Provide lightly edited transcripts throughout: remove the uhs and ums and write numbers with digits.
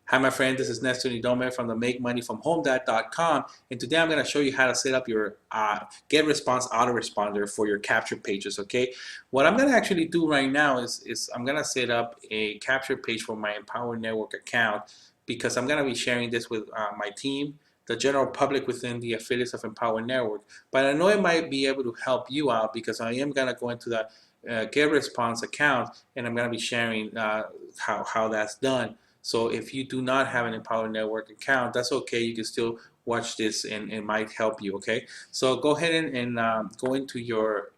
Hi, my friend. This is Nestor Nidome from the MakeMoneyFromHomeDad.com, and today I'm going to show you how to set up your Getresponse autoresponder for your capture pages. Okay, what I'm going to actually do right now is I'm going to set up a capture page for my Empower Network account because I'm going to be sharing this with my team, the general public within the affiliates of Empower Network. But I know it might be able to help you out because I am going to go into the Getresponse account and I'm going to be sharing how that's done. So if you do not have an Empower Network account, that's okay. You can still watch this and it might help you, okay? So go ahead and go into your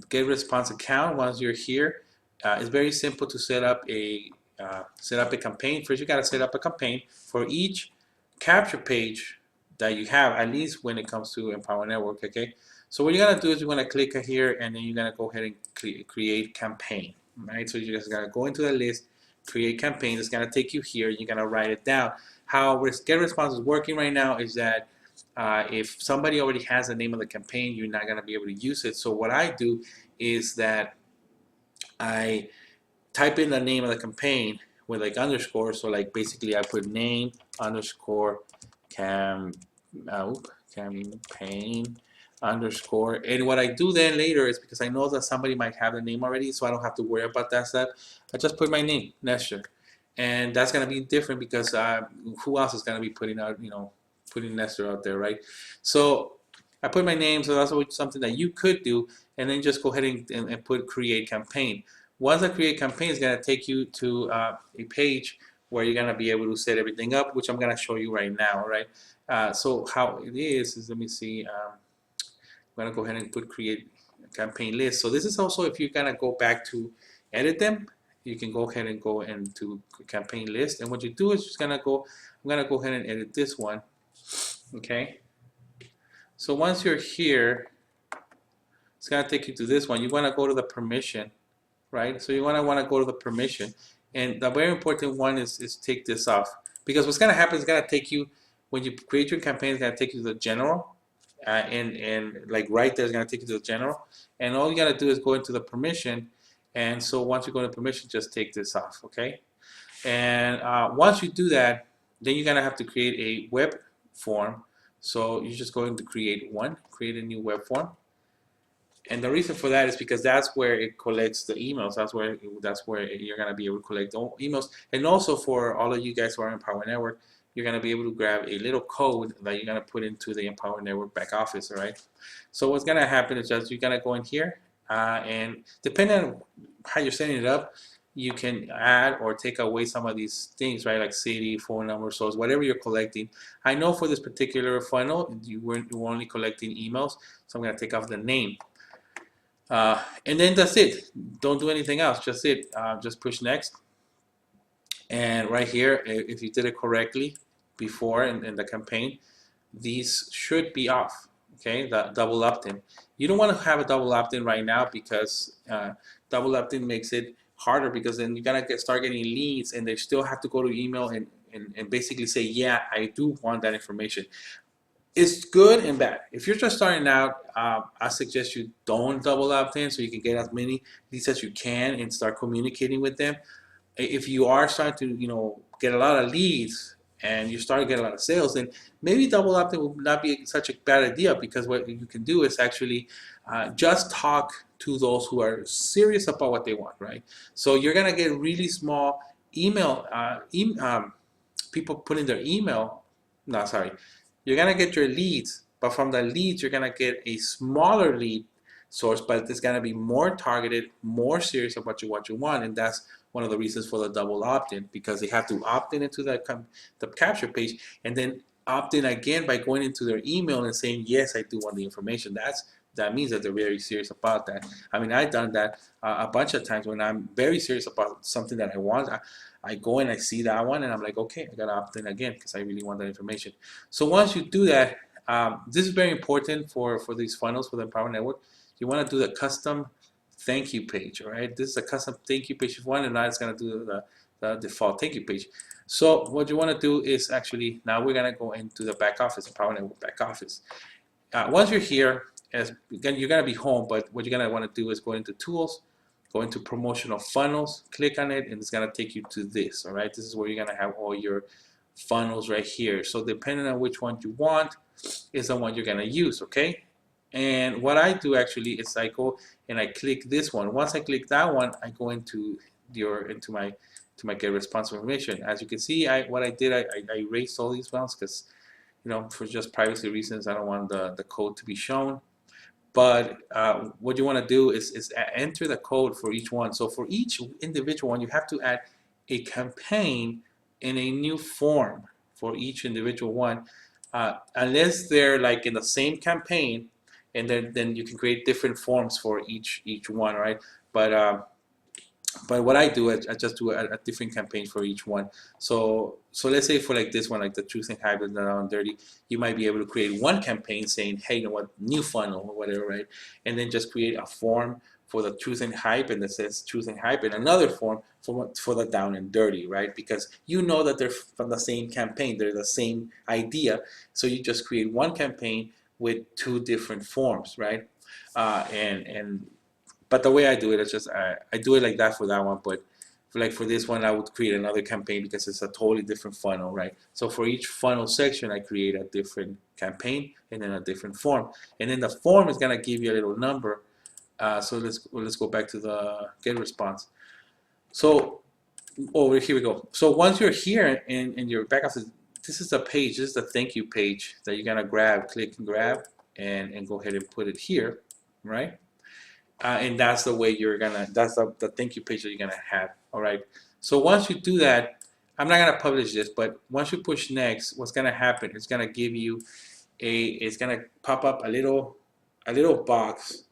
Getresponse account once you're here. It's very simple to set up a campaign. First, you got to set up a campaign for each capture page that you have, at least when it comes to Empower Network, okay? So what you're going to do is you're going to click here and then you're going to go ahead and create campaign, right? So you just got to go into the list, create campaign. It's going to take you here. You're going to write it down. How Getresponse is working right now is that if somebody already has the name of the campaign, you're not going to be able to use it. So what I do is that I type in the name of the campaign with like underscore. So like basically I put name underscore campaign underscore. And what I do then later is because I know that somebody might have the name already, so I don't have to worry about that stuff. I just put my name, Nestor. And that's going to be different because who else is going to be putting out, putting Nestor out there, right? So I put my name, so that's something that you could do, and then just go ahead and put create campaign. Once I create campaign, it's going to take you to a page where you're going to be able to set everything up, which I'm going to show you right now, right? So how it is let me see. I'm going to go ahead and put create campaign list. So this is also if you're going to go back to edit them, you can go ahead and go into campaign list. And what you do is just going to go, I'm going to go ahead and edit this one. Okay. So once you're here, it's going to take you to this one. You want to go to the permission, right? So you want to go to the permission. And the very important one is take this off. Because what's going to happen is it's going to take you, when you create your campaign, it's going to take you to the general. And like right there, it's going to take you to the general. And all you got to do is go into the permission. And so once you go to permission, just take this off, okay? And once you do that, then you're going to have to create a web form. So you're just going to create a new web form. And the reason for that is because that's where it collects the emails. That's where you're going to be able to collect all emails. And also for all of you guys who are in Empower Network, you're going to be able to grab a little code that you're going to put into the Empower Network back office, all right? So what's going to happen is just you're going to go in here, and depending on how you're setting it up, you can add or take away some of these things, right? Like city, phone number, source, whatever you're collecting. I know for this particular funnel, you were only collecting emails, so I'm going to take off the name. And then that's it. Don't do anything else. Just it. Just push next. And right here, if you did it correctly before in the campaign, these should be off. Okay, the double opt-in. You don't want to have a double opt-in right now because double opt-in makes it harder because then you're gonna start getting leads and they still have to go to email and basically say, yeah, I do want that information. It's good and bad. If you're just starting out, I suggest you don't double opt-in so you can get as many leads as you can and start communicating with them. If you are starting to, get a lot of leads and you start to get a lot of sales, then maybe double opt-in will not be such a bad idea because what you can do is actually just talk to those who are serious about what they want, right? So you're gonna get really small email, people putting their email, no, sorry, you're gonna get your leads, but from the leads, you're gonna get a smaller lead source, but it's gonna be more targeted, more serious about what you want, and that's one of the reasons for the double opt-in because they have to opt in into the capture page and then opt in again by going into their email and saying yes, I do want the information. That means that they're very serious about that. I mean, I've done that a bunch of times when I'm very serious about something that I want. I go and I see that one and I'm like, okay, I gotta opt in again because I really want that information. So once you do that, this is very important for these funnels for the Empower Network. You want to do the custom thank you page, all right? This is a custom thank you page. If you want, and now it's going to do the default thank you page. So what you want to do is actually, now we're going to go into the back office, Empower Network back office. Once you're here, again, you're going to be home, but what you're going to want to do is go into tools, go into Promotional Funnels, click on it, and it's gonna take you to this. All right, this is where you're gonna have all your funnels right here. So depending on which one you want is the one you're gonna use. Okay. And what I do actually is I go and I click this one. Once I click that one, I go into my Getresponse information. As you can see, what I did, I erased all these ones because, you know, for just privacy reasons, I don't want the code to be shown. But what you want to do is enter the code for each one. So for each individual one, you have to add a campaign in a new form for each individual one, unless they're like in the same campaign, and then you can create different forms for each one, right? But what I do, I just do a different campaign for each one. So let's say for like this one, like the truth and hype and around dirty, you might be able to create one campaign saying, hey, you know what, new funnel or whatever, right? And then just create a form for the truth and hype, and that says truth and hype, and another form for the down and dirty, right? Because you know that they're from the same campaign, they're the same idea. So you just create one campaign with two different forms, right? But the way I do it is just I do it like that for that one, but for this one I would create another campaign because it's a totally different funnel, right? So for each funnel section I create a different campaign and then a different form, and then the form is gonna give you a little number. So let's go back to the Getresponse. So here we go. So once you're here in your back office, this is the page. This is the thank you page that you're gonna click and grab, and go ahead and put it here, right? And that's the way that's the thank you page that you're gonna have. All right. So once you do that, I'm not gonna publish this, but once you push next, what's gonna happen? It's gonna give you it's gonna pop up a little box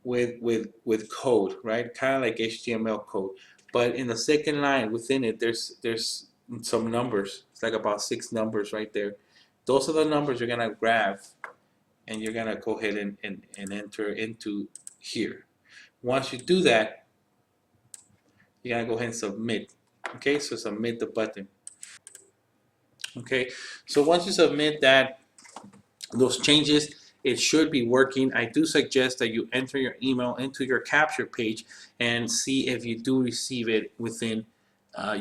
with code, right? Kind of like HTML code, but in the second line within it, there's some numbers. It's like about 6 numbers right there. Those are the numbers you're gonna grab, and you're gonna go ahead and enter into here. Once you do that, you gotta go ahead and submit. Okay, so submit the button. Okay, so once you submit those changes, it should be working. I do suggest that you enter your email into your capture page and see if you do receive it within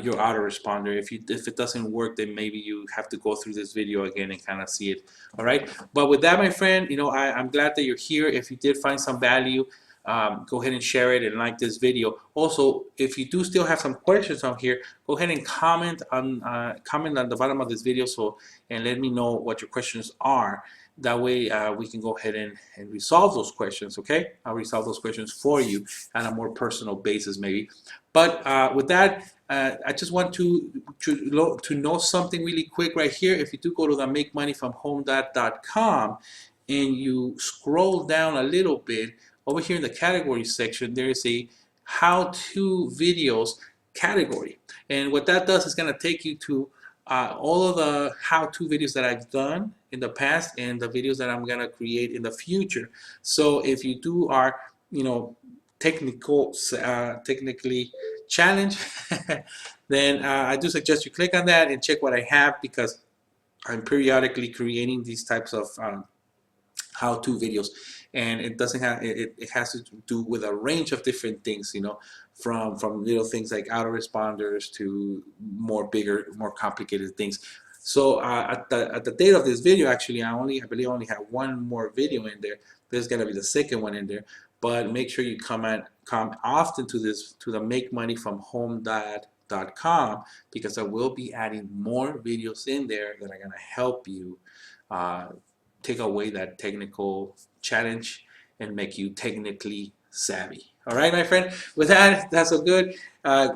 your autoresponder. If it doesn't work, then maybe you have to go through this video again and kind of see it. All right. But with that, my friend, you know, I'm glad that you're here. If you did find some value, go ahead and share it and like this video. Also, if you do still have some questions on here, go ahead and comment on the bottom of this video, and let me know what your questions are. That way we can go ahead and resolve those questions. Okay, I'll resolve those questions for you on a more personal basis maybe. But with that, I just want to know something really quick right here. If you do go to the makemoneyfromhome.com and you scroll down a little bit, over here in the category section, there is a how-to videos category. And what that does is going to take you to all of the how-to videos that I've done in the past and the videos that I'm going to create in the future. So if you are, you know, technically challenged, then I do suggest you click on that and check what I have, because I'm periodically creating these types of how-to videos, and it doesn't have it has to do with a range of different things, you know, from little things like autoresponders to more complicated things. So at the date of this video, actually, I believe I only have one more video in there. There's gonna be the second one in there, but make sure you come often to the makemoneyfromhome.com, because I will be adding more videos in there that are gonna help you take away that technical challenge and make you technically savvy. All right, my friend. With that, that's so good.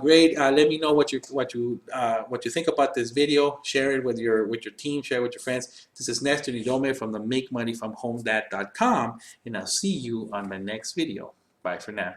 Great. Let me know what you think about this video. Share it with your team. Share it with your friends. This is Nestor Nidome from the makemoneyfromhome.com, and I'll see you on my next video. Bye for now.